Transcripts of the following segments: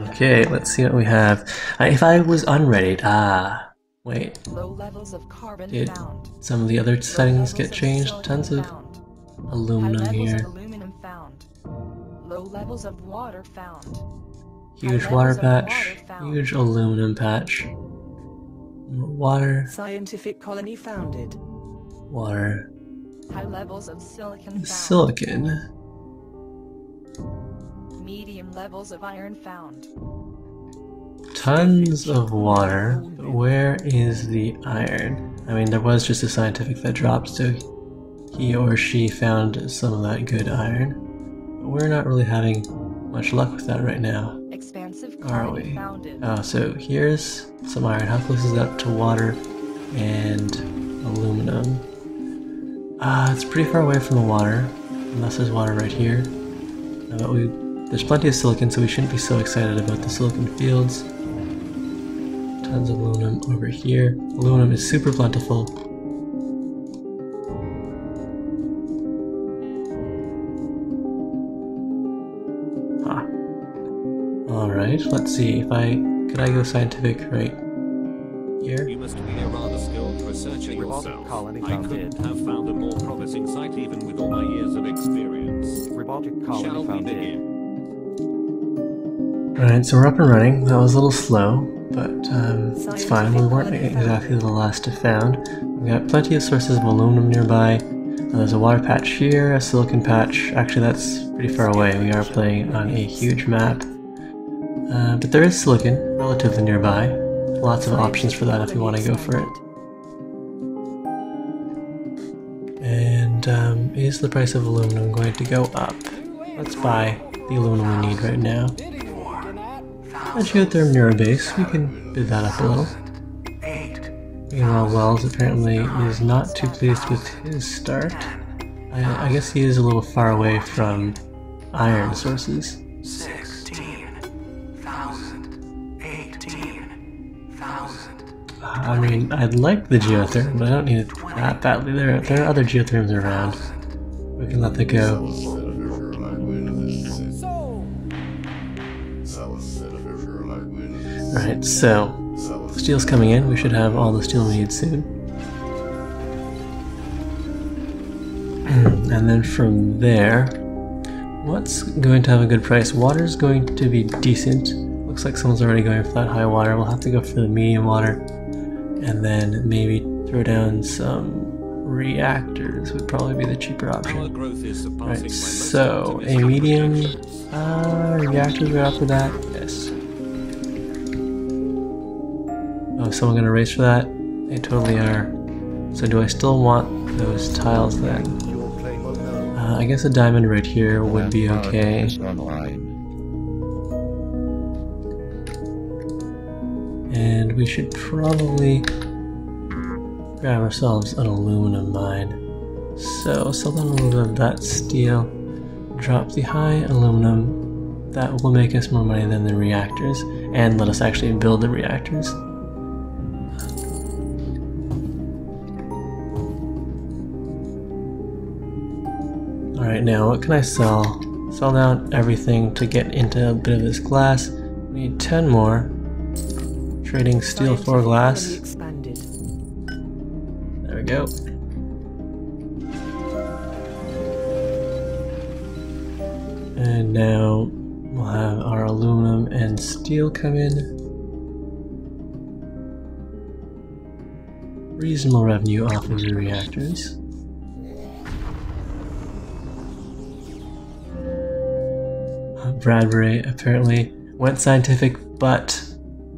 Okay, let's see what we have. If I was unreadied, wait. Low levels of carbon Did found. some of the other settings get changed? Silicon Tons of found. High aluminum levels of here. aluminum found. Low levels of water found. Huge High water levels of patch. water found. Huge aluminum patch. More water. Scientific colony founded. Water. High levels of silicon found. Silicon. Medium levels of iron found. Tons of water. But where is the iron? I mean, there was just a scientific that dropped, so he or she found some of that good iron. But we're not really having much luck with that right now, Expansive are colony we? founded. Oh, so here's some iron. How close is that to water and aluminum? It's pretty far away from the water, unless there's water right here. But there's plenty of silicon, so we shouldn't be so excited about the silicon fields. Tons of aluminum over here. Aluminum is super plentiful. Huh. Alright, let's see. Could I go scientific right here? You must be a rather skilled researcher yourself. I couldn't have found a more promising site even with all my years of experience. Shall we begin? Alright, so we're up and running. That was a little slow, but it's fine. We weren't exactly the last to found. We got plenty of sources of aluminum nearby. There's a water patch here, a silicon patch. Actually, that's pretty far away. We are playing on a huge map. But there is silicon relatively nearby. Lots of options for that if you want to go for it. And is the price of aluminum going to go up? Let's buy the aluminum we need right now. A geotherm neurobase, we can bid that up a little. Meanwhile, Wells apparently is not too pleased with his start. I guess he is a little far away from iron sources. 16,000, 18,000. I mean, I'd like the geotherm, but I don't need it that badly. There are other geotherms around. We can let that go. Alright, so steel's coming in. We should have all the steel we need soon. And then from there, what's going to have a good price? Water's going to be decent. Looks like someone's already going for that high water. We'll have to go for the medium water. And then maybe throw down some reactors would probably be the cheaper option. Right, so a medium reactors right after that? Yes. Oh, is someone gonna race for that? They totally are. So do I still want those tiles then? I guess a diamond right here would be okay. And we should probably grab ourselves an aluminum mine. So sell down a little bit of that steel, drop the high aluminum. That will make us more money than the reactors, and let us actually build the reactors. Alright, now what can I sell? Sell down everything to get into a bit of this glass. We need 10 more. Trading steel for glass. There we go. And now we'll have our aluminum and steel come in. Reasonable revenue off of the reactors. Bradbury apparently went scientific, but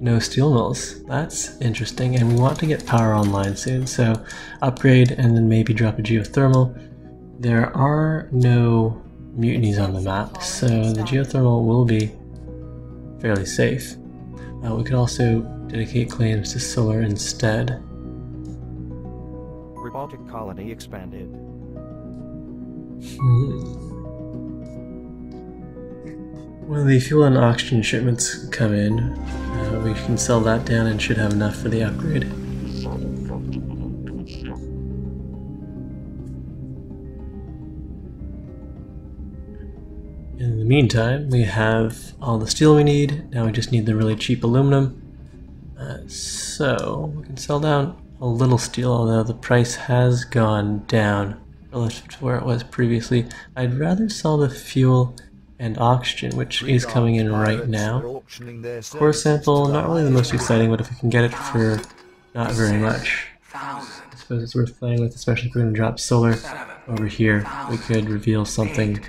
no steel mills. That's interesting, and we want to get power online soon, so upgrade and then maybe drop a geothermal. There are no mutinies on the map, so the geothermal will be fairly safe. We could also dedicate claims to solar instead. Baltic colony expanded. When the fuel and oxygen shipments come in, we can sell that down and should have enough for the upgrade. In the meantime, we have all the steel we need. Now we just need the really cheap aluminum. So we can sell down a little steel, although the price has gone down relative to where it was previously. I'd rather sell the fuel and oxygen, which is coming in right now. Core sample, not really the most exciting, but if we can get it for not very much, I suppose it's worth playing with, especially if we're going to drop solar over here. We could reveal something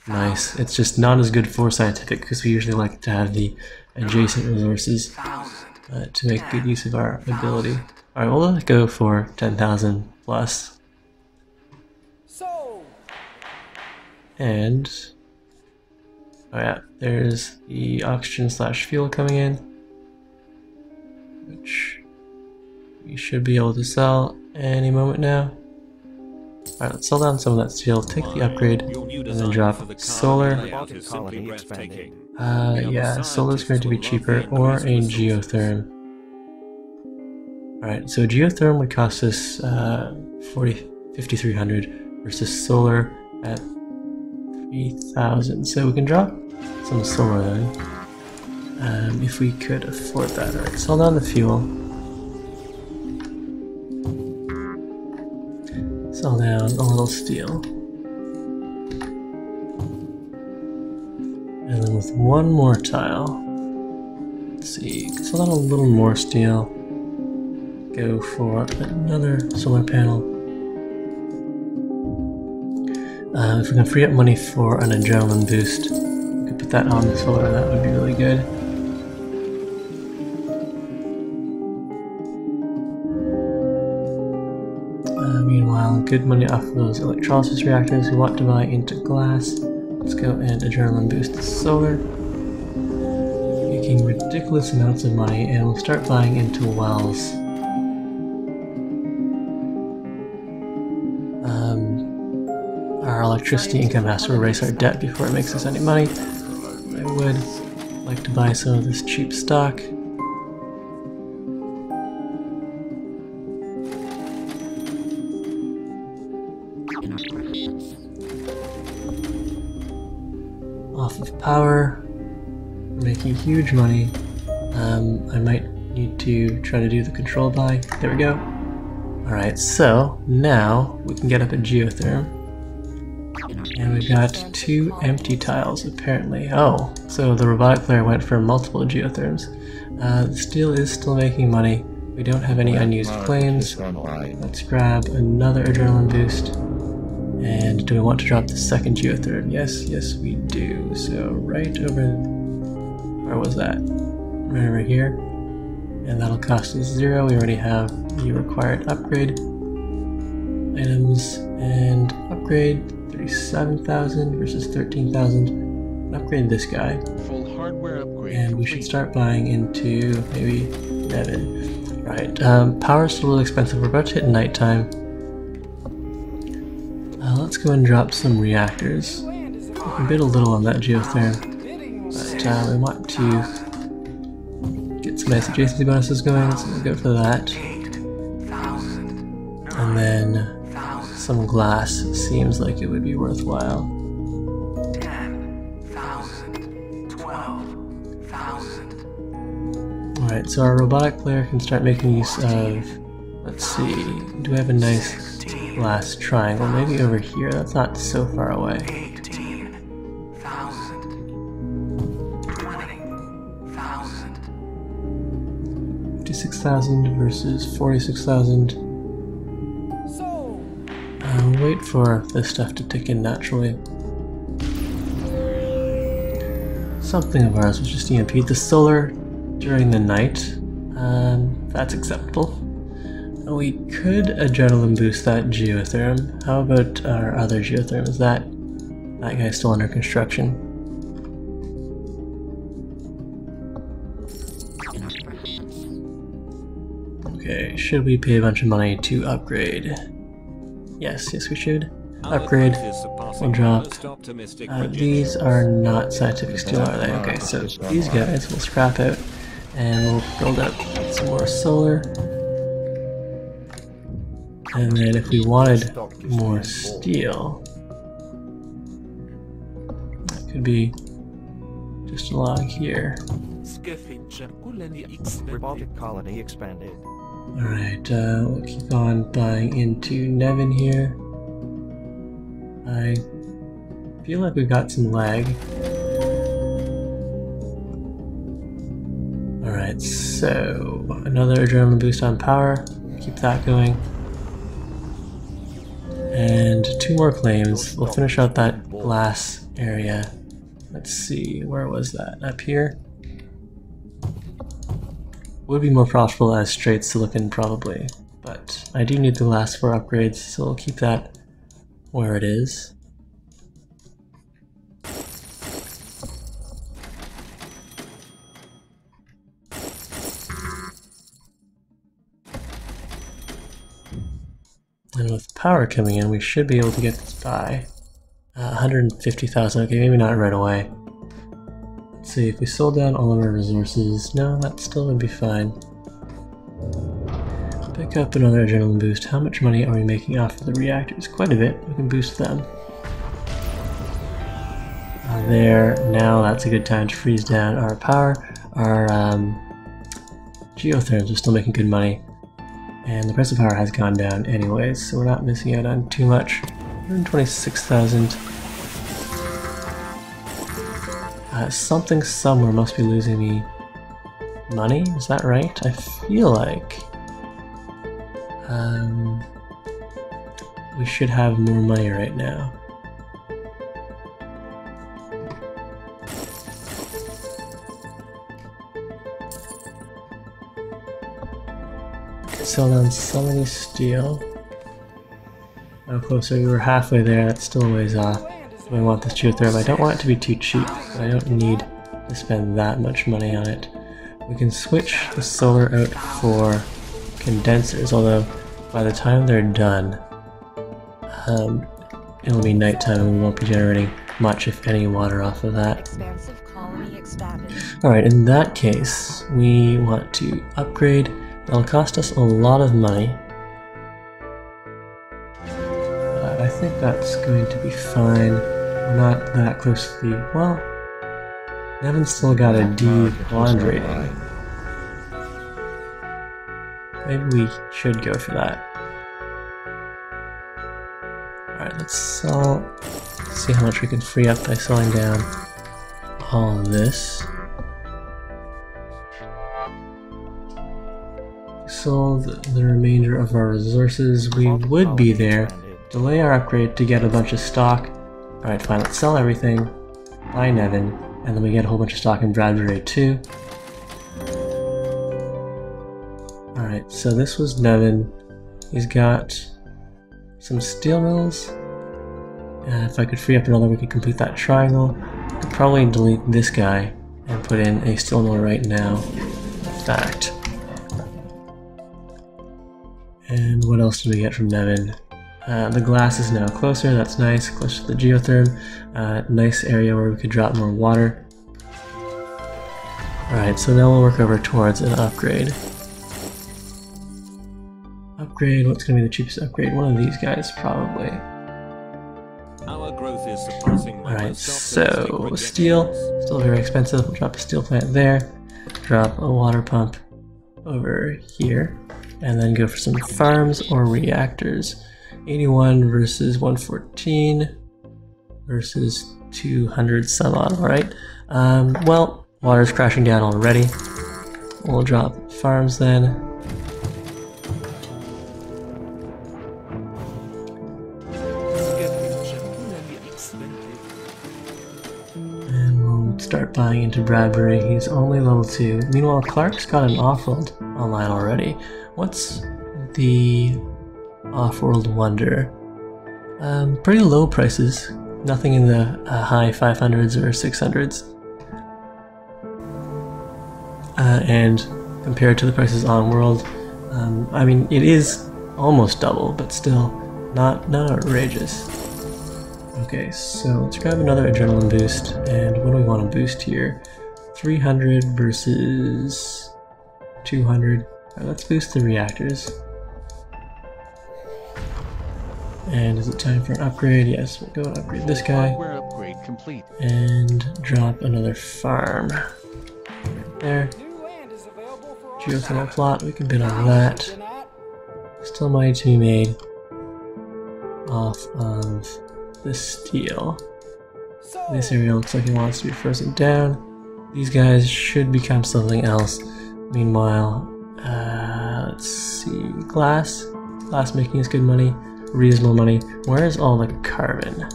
nice. It's just not as good for scientific because we usually like to have the adjacent resources to make good use of our ability. Alright, we'll let it go for 10,000 plus. And oh yeah, there's the oxygen slash fuel coming in, which we should be able to sell any moment now. Alright, let's sell down some of that steel, take the upgrade, and then drop solar. Yeah, solar's going to be cheaper, or a geotherm. Alright, so geotherm would cost us 5,300 versus solar at 3,000. So we can drop some solar then, if we could afford that. Alright, sell down the fuel. Sell down a little steel. And then with one more tile, let's see, sell down a little more steel. Go for another solar panel. If we can free up money for an adrenaline boost, we could put that on the solar, that would be really good. Meanwhile, good money off of those electrolysis reactors we want to buy into glass. Let's go and adrenaline boost the solar. Making ridiculous amounts of money, and we'll start buying into wells. Our electricity income has to erase our debt before it makes us any money. I would like to buy some of this cheap stock. Off of power, we're making huge money. I might need to try to do the control buy. There we go. Alright, so now we can get up at geotherm. And we've got 2 empty tiles apparently. Oh, so the robotic player went for multiple geotherms. The steel is still making money. We don't have any unused claims. Let's grab another adrenaline boost. And do we want to drop the second geotherm? Yes, yes we do. So right over, where was that? Right over here. And that'll cost us 0. We already have the required upgrade items, and upgrade 37,000 versus 13,000. Upgrade this guy. Full hardware upgrade. And we should start buying into maybe Nevin. Right, power's still a little expensive. We're about to hit nighttime. Let's go and drop some reactors. We can bid a little on that geotherm, but we want to get some nice adjacency bonuses going, so we'll go for that. And then some glass seems like it would be worthwhile. 10,000, 12,000. Alright, so our robotic player can start making use of, let's see, do we have a nice glass triangle? Maybe over here, that's not so far away. 18,000, 20,000. 56,000 versus 46,000. Wait for this stuff to tick in naturally. Something of ours was just EMP'd. The solar during the night. That's acceptable. We could adrenaline boost that geotherm. How about our other geotherm? Is that guy's still under construction? Okay, should we pay a bunch of money to upgrade? Yes, yes we should. Upgrade. We'll drop. These are not scientific steel, are they? Okay, so these guys we'll scrap out, and we'll build up some more solar. And then if we wanted more steel, that could be just along here. Robotic colony expanded. Alright, we'll keep on buying into Nevin here. I feel like we've got some lag. Alright, so another adrenaline boost on power. Keep that going. And 2 more claims. We'll finish out that glass area. Let's see, where was that? Up here? Would be more profitable as straight silicon probably, but I do need the last 4 upgrades, so we'll keep that where it is. And with power coming in, we should be able to get this by 150,000. Okay, maybe not right away. Let's see, if we sold down all of our resources, no, that still would be fine. Pick up another adrenaline boost. How much money are we making off of the reactors? Quite a bit. We can boost them. There, now that's a good time to freeze down our power. Our geotherms are still making good money. And the price of power has gone down anyways, so we're not missing out on too much. 126,000. Something somewhere must be losing me money, is that right? I feel like we should have more money right now. Sell down some of the steel. How close are we? We're halfway there, that's still a ways off. I want this geotherm. I don't want it to be too cheap, but I don't need to spend that much money on it. We can switch the solar out for condensers, although by the time they're done, it'll be nighttime and we won't be generating much, if any, water off of that. Alright, in that case, we want to upgrade. It'll cost us a lot of money. I think that's going to be fine. We're not that close to the... well, Nevin's still got a D bond rating. Maybe we should go for that. Alright, let's sell... let's see how much we can free up by selling down all of this. Sold the remainder of our resources. We would be there. Delay our upgrade to get a bunch of stock. Alright, fine, let's sell everything, buy Nevin, and then we get a whole bunch of stock in Bradbury too. Alright, so this was Nevin. He's got some steel mills. If I could free up another, we could complete that triangle. I could probably delete this guy and put in a steel mill right now. In fact. And what else did we get from Nevin? The glass is now closer, that's nice, closer to the geotherm. Nice area where we could drop more water. Alright, so now we'll work over towards an upgrade. Upgrade, what's going to be the cheapest upgrade? One of these guys, probably. Our growth is surpassing. Alright, so steel, still very expensive. We'll drop a steel plant there, drop a water pump over here, and then go for some farms or reactors. 81 versus 114 versus 200 some odd, alright. Well, water's crashing down already. We'll drop farms then. And we'll start buying into Bradbury. He's only level 2. Meanwhile, Clark's got an Offworld online already. What's the Offworld Wonder? Pretty low prices. Nothing in the high 500s or 600s. And compared to the prices on World, I mean, it is almost double, but still not outrageous. Okay, so let's grab another adrenaline boost, and what do we want to boost here? 300 versus 200. Right, let's boost the reactors. And is it time for an upgrade? Yes, we'll go and upgrade this guy. Upgrade complete. And drop another farm. Right there. Geothermal plot, we can bid on that. Still money to be made off of the steel. This area looks like it wants to be frozen down. These guys should become something else. Meanwhile, let's see, glass. Glass making is good money, reasonable money. Where's all the carbon?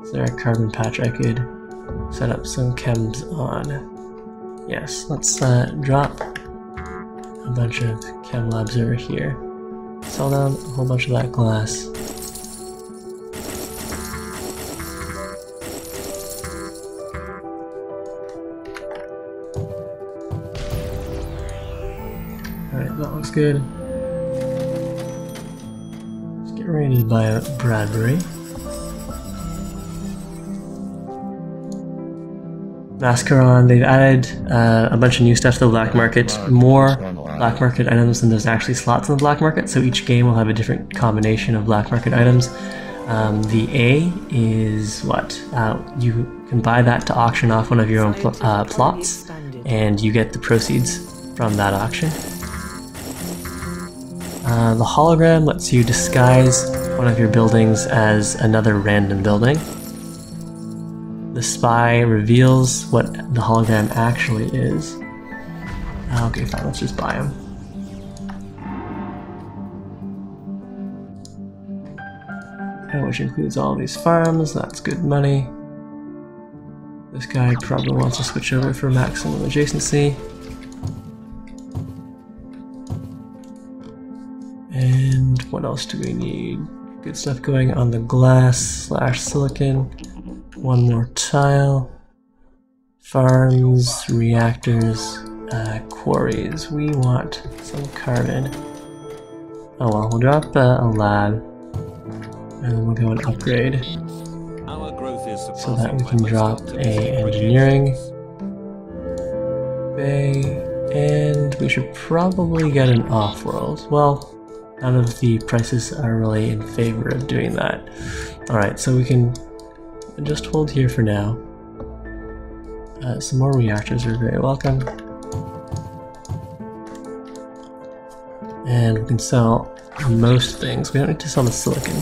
Is there a carbon patch I could set up some chems on? Yes, let's drop a bunch of chem labs over here. Sell down a whole bunch of that glass. Alright, that looks good. Let's get ready to buy a Bradbury. Mascaron, they've added a bunch of new stuff to the black market, more black market items than there's actually slots in the black market, so each game will have a different combination of black market items. The A is what? You can buy that to auction off one of your own plots, and you get the proceeds from that auction. The hologram lets you disguise one of your buildings as another random building. The spy reveals what the hologram actually is. Okay, fine, let's just buy him. Which includes all these farms, that's good money. This guy probably wants to switch over for maximum adjacency. And what else do we need? Good stuff going on the glass/silicon. One more tile. Farms, reactors, quarries. We want some carbon. Oh well, we'll drop a lab. And then we'll go and upgrade. Our growth is So that we can drop a engineering bay. And we should probably get an Offworld. Well, none of the prices are really in favor of doing that. Alright, so we can just hold here for now. Some more reactors are very welcome. And we can sell most things. We don't need to sell the silicon.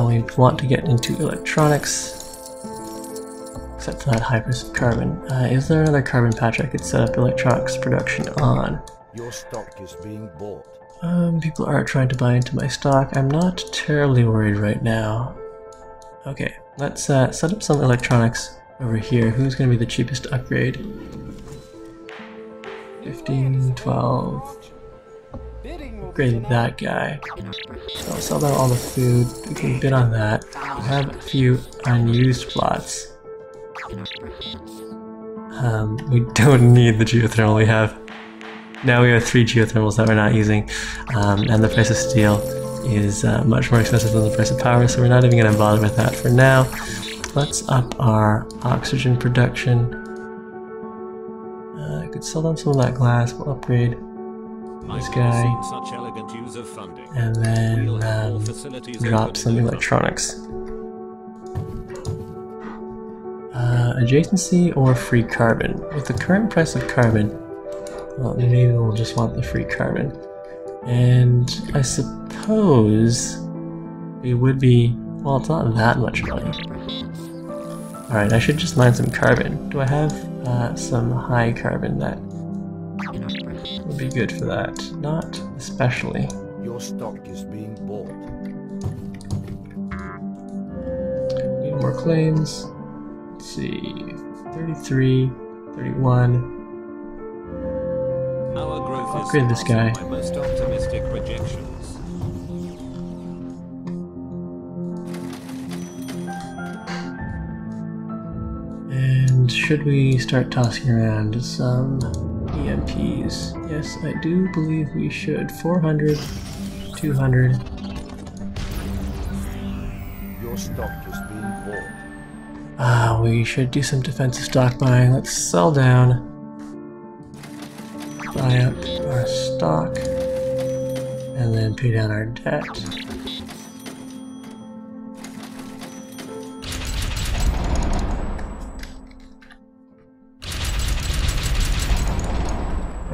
We want to get into electronics, except for that high price of carbon. Is there another carbon patch I could set up electronics production on? Your stock is being bought. People are trying to buy into my stock. I'm not terribly worried right now. Okay, let's set up some electronics over here. Who's going to be the cheapest to upgrade? 15, 12. Upgrade that guy. So I'll sell down all the food. We can bid on that. We have a few unused plots. We don't need the geothermal we have. Now we have 3 geothermals that we're not using. And the price of steel is much more expensive than the price of power, so we're not even going to bother with that for now. Let's up our oxygen production. I could sell down some of that glass. We'll upgrade this guy, and then drop some electronics. Adjacency or free carbon? With the current price of carbon, well, maybe we'll just want the free carbon. And I suppose we would be, well, it's not that much money. Alright, I should just mine some carbon. Do I have some high carbon that would be good for that? Not especially. Your stock is being bought. Need more claims. Let's see, 33, 31. Upgrade this guy. My most optimistic projections. And should we start tossing around some EMPs? Yes, I do believe we should. 400, 200. Your stock is being bought. We should do some defensive stock buying. Let's sell down. Buy up our stock. And then pay down our debt.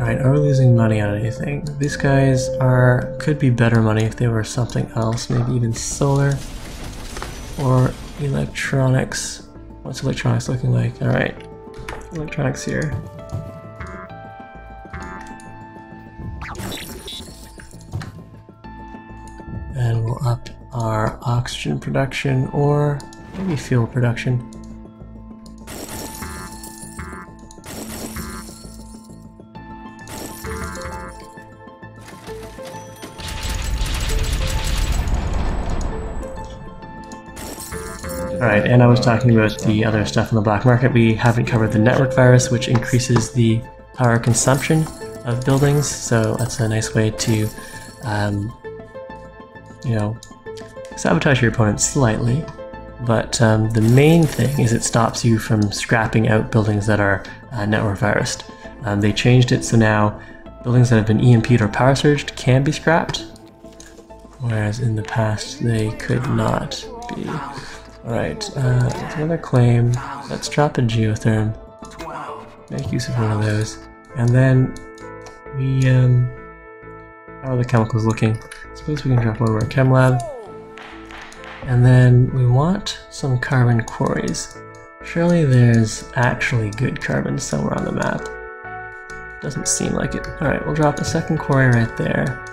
Alright, are we losing money on anything? These guys could be better money if they were something else, maybe even solar or electronics. What's electronics looking like? Alright, electronics here. And we'll up our oxygen production or maybe fuel production. Alright, and I was talking about the other stuff in the black market. We haven't covered the network virus, which increases the power consumption of buildings, so that's a nice way to, you know, sabotage your opponent slightly. But the main thing is it stops you from scrapping out buildings that are network virused. They changed it so now buildings that have been EMP'd or power surged can be scrapped, whereas in the past they could not be. Alright, there's another claim. Let's drop a geotherm. 12. Make use of one of those. And then we, how are the chemicals looking? Suppose we can drop one more chem lab. And then we want some carbon quarries. Surely there's actually good carbon somewhere on the map. Doesn't seem like it. Alright, we'll drop a second quarry right there.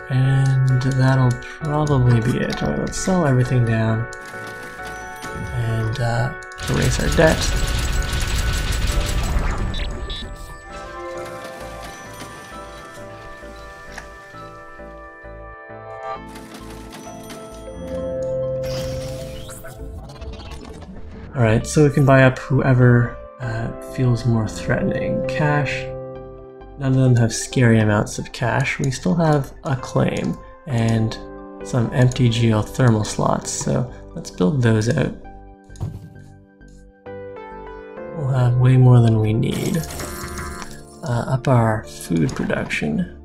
And that'll probably be it. Alright, let's sell everything down. And erase our debt. Alright, so we can buy up whoever feels more threatening. Cash. None of them have scary amounts of cash. We still have a claim and some empty geothermal slots, so let's build those out. We'll have way more than we need. Up our food production.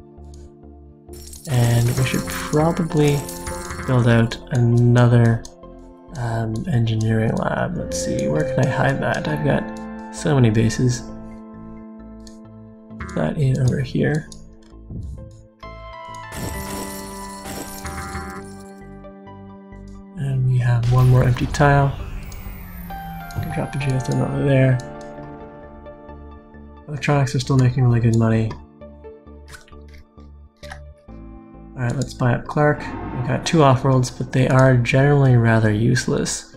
And we should probably build out another engineering lab. Let's see, where can I hide that? I've got so many bases. Put that in over here. And we have one more empty tile. I can drop a geothermal over there. Electronics are still making really good money. Alright, let's buy up Clark. We've got 2 off-worlds, but they are generally rather useless.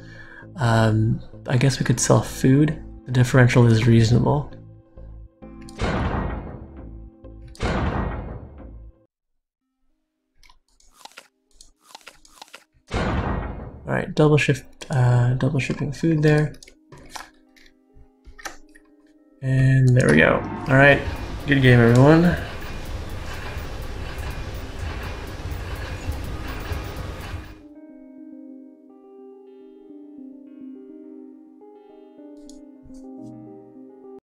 I guess we could sell food. The differential is reasonable. Alright, double shipping food there. And there we go. Alright, good game everyone.